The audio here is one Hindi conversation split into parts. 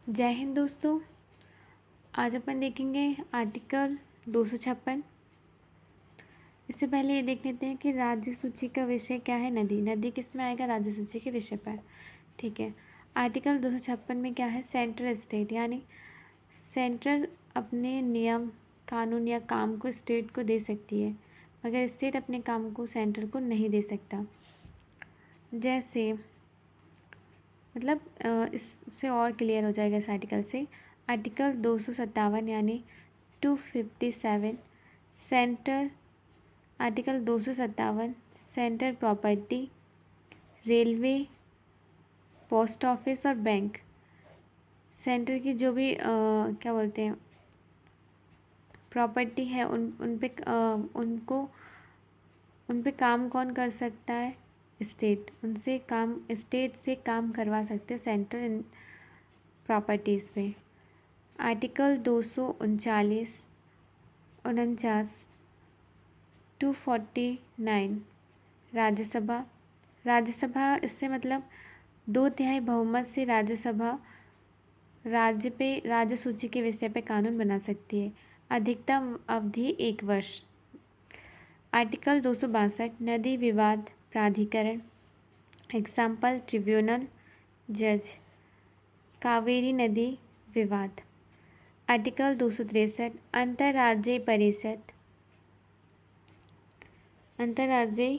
जय हिंद दोस्तों। आज अपन देखेंगे आर्टिकल 256। इससे पहले ये देख लेते हैं कि राज्य सूची का विषय क्या है। नदी नदी किस में आएगा? राज्य सूची के विषय पर। ठीक है। आर्टिकल 256 में क्या है? सेंट्रल स्टेट, यानी सेंट्रल अपने नियम कानून या काम को स्टेट को दे सकती है, मगर स्टेट अपने काम को सेंट्रल को नहीं दे सकता। जैसे मतलब इससे और क्लियर हो जाएगा इस आर्टिकल से। आर्टिकल 257 यानी 257 centre. Article 257 centre property, railway, post office और बैंक। सेंटर की जो भी क्या बोलते हैं प्रॉपर्टी है, उन पे काम कौन कर सकता है? स्टेट। स्टेट से काम करवा सकते हैं सेंटर इन प्रॉपर्टीज़ पे। आर्टिकल 239 249 राज्यसभा। राज्यसभा इससे मतलब 2/3 बहुमत से राज्यसभा राज्य सूची के विषय पे कानून बना सकती है। अधिकतम अवधि 1 वर्ष। आर्टिकल 262 नदी विवाद प्राधिकरण। एग्जाम्पल ट्रिब्यूनल, जज। कावेरी नदी विवाद। आर्टिकल 263 अंतर्राज्यीय परिषद। अंतर्राज्यीय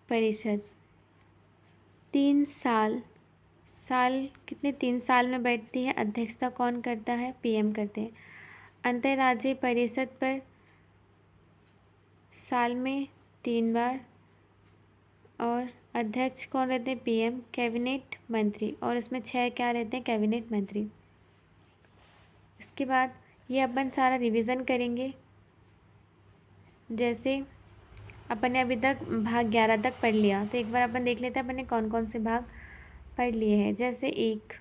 परिषद 3 साल कितने 3 साल में बैठती है। अध्यक्षता कौन करता है? पीएम करते हैं। अंतर्राज्यीय परिषद पर साल में 3 बार, और अध्यक्ष कौन रहते हैं? पीएम, कैबिनेट मंत्री, और इसमें 6 क्या रहते हैं? कैबिनेट मंत्री। इसके बाद ये अपन सारा रिवीजन करेंगे। जैसे अपन ने अभी तक भाग 11 तक पढ़ लिया, तो एक बार अपन देख लेते हैं अपन ने कौन कौन से भाग पढ़ लिए हैं। जैसे 1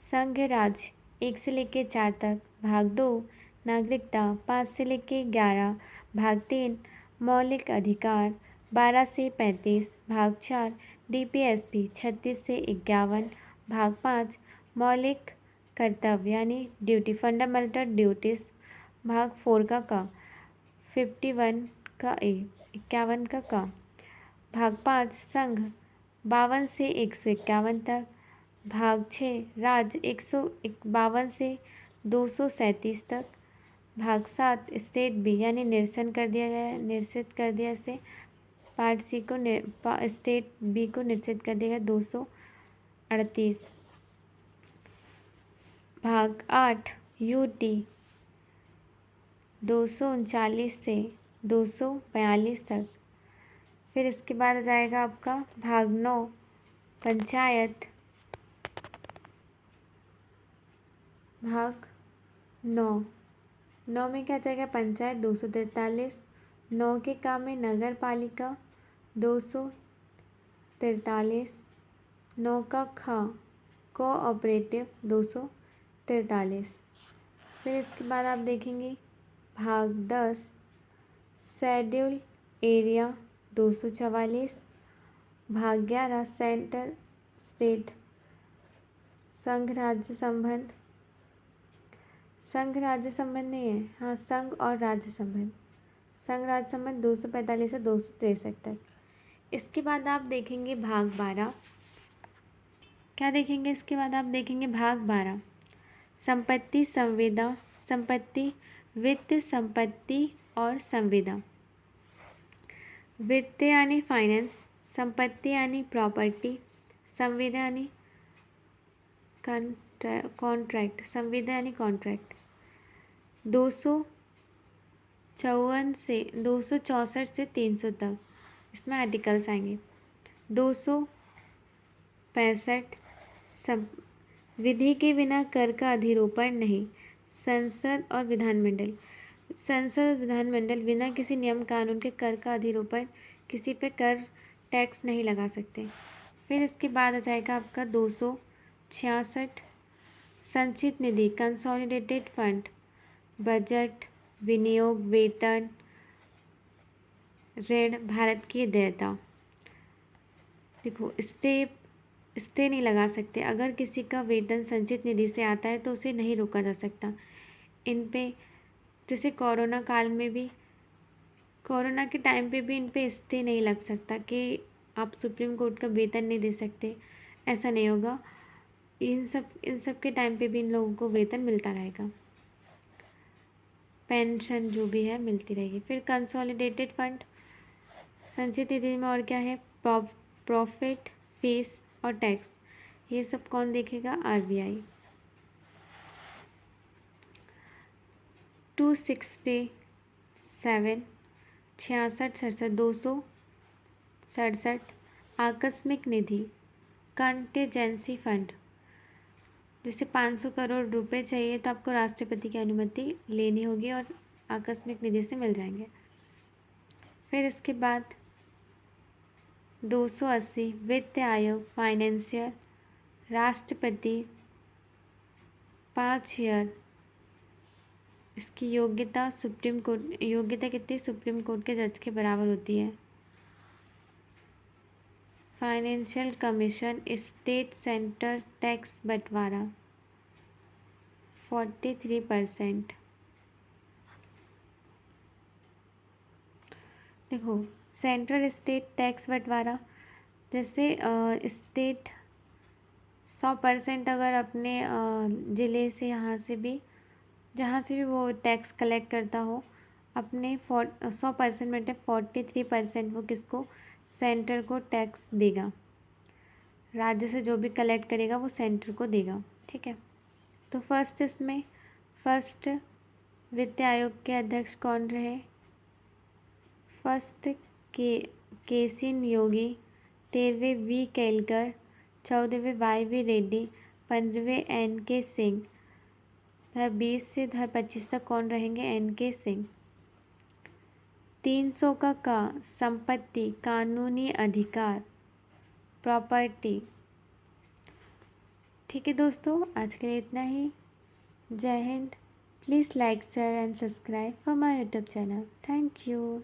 संघ राज्य 1 से लेके 4 तक। भाग 2 नागरिकता 5 से लेके 11। भाग 3 मौलिक अधिकार 12 से 35। भाग 4 डीपीएसपी 36 से 51। भाग 5 मौलिक कर्तव्य यानी ड्यूटी, फंडामेंटल ड्यूटीज़। भाग 4 का 51 का 51 का। भाग 5 संघ 52 से 151 तक। भाग 6 राज्य 152 से 237 तक। भाग 7 स्टेट बी यानी निरसन कर दिया गया है, निरसित कर दिया इसे। पार्ट सी को स्टेट बी को निरसित कर दिया गया 238। भाग 8 यूटी 239 से 242 तक। फिर इसके बाद आ जाएगा आपका भाग 9 पंचायत। भाग 9 में क्या जाएगा? पंचायत 243। 9 के काम में नगर पालिका 243। 9 का ख कोऑपरेटिव 243। फिर इसके बाद आप देखेंगे भाग 10 शेड्यूल एरिया 244। भाग 11 सेंटर स्टेट संघ राज्य संबंध। संघ राज्य संबंध नहीं है, हाँ संघ और राज्य संबंध। संघ राज्य संबंध 245 से 263 तक। इसके बाद आप देखेंगे भाग 12। क्या देखेंगे? इसके बाद आप देखेंगे भाग 12 संपत्ति संविदा। संपत्ति वित्त, संपत्ति और संविदा। वित्त यानी फाइनेंस, संपत्ति यानी प्रॉपर्टी, संविदा यानी कॉन्ट्रैक्ट। संविदा यानी कॉन्ट्रैक्ट। 254 से 264 से 300 तक इसमें आर्टिकल्स आएंगे। 265 विधि के बिना कर का अधिरोपण नहीं। संसद और विधानमंडल। संसद और विधानमंडल बिना किसी नियम कानून के कर का अधिरोपण, किसी पे कर टैक्स नहीं लगा सकते। फिर इसके बाद आ जाएगा आपका 266 संचित निधि कंसोलिडेटेड फंड। बजट, विनियोग, वेतन, ऋण, भारत की देयता। देखो स्टे नहीं लगा सकते। अगर किसी का वेतन संचित निधि से आता है तो उसे नहीं रोका जा सकता। इन पे जैसे कोरोना काल में भी, कोरोना के टाइम पे भी इन पे स्टे नहीं लग सकता कि आप सुप्रीम कोर्ट का वेतन नहीं दे सकते, ऐसा नहीं होगा। इन सब के टाइम पे भी इन लोगों को वेतन मिलता रहेगा, पेंशन जो भी है मिलती रहेगी। फिर कंसोलिडेटेड फंड, संचित निधि में और क्या है, प्रॉफिट, फीस और टैक्स, ये सब कौन देखेगा, आरबीआई। 267 छियासठ सड़सठ 267 आकस्मिक निधि, कंटिजेंसी फंड, जैसे 500 करोड़ रुपए चाहिए तो आपको राष्ट्रपति की अनुमति लेनी होगी और आकस्मिक निधि से मिल जाएंगे। फिर इसके बाद 280 वित्त आयोग, फाइनेंशियल, राष्ट्रपति 5 ईयर, इसकी योग्यता सुप्रीम कोर्ट, योग्यता कितनी, सुप्रीम कोर्ट के जज के बराबर होती है। Financial commission, state centre tax बंटवारा 43%। देखो, सेंट्रल स्टेट टैक्स बंटवारा, जैसे स्टेट 100% अगर अपने ज़िले से, यहाँ से भी, जहाँ से भी वो टैक्स कलेक्ट करता हो, अपने 100% में 43% वो किसको, सेंटर को टैक्स देगा। राज्य से जो भी कलेक्ट करेगा वो सेंटर को देगा, ठीक है। तो फर्स्ट वित्त आयोग के अध्यक्ष कौन रहे, फर्स्ट केसिन योगी, 13वें वी केलकर, 14वें वाई वी रेड्डी, 15वें एन के सिंह। 2020 से 2025 तक कौन रहेंगे, एन के सिंह। 300 का संपत्ति, कानूनी अधिकार, प्रॉपर्टी। ठीक है दोस्तों, आज के लिए इतना ही। जय Hind. Please like share and subscribe for my YouTube channel. Thank you.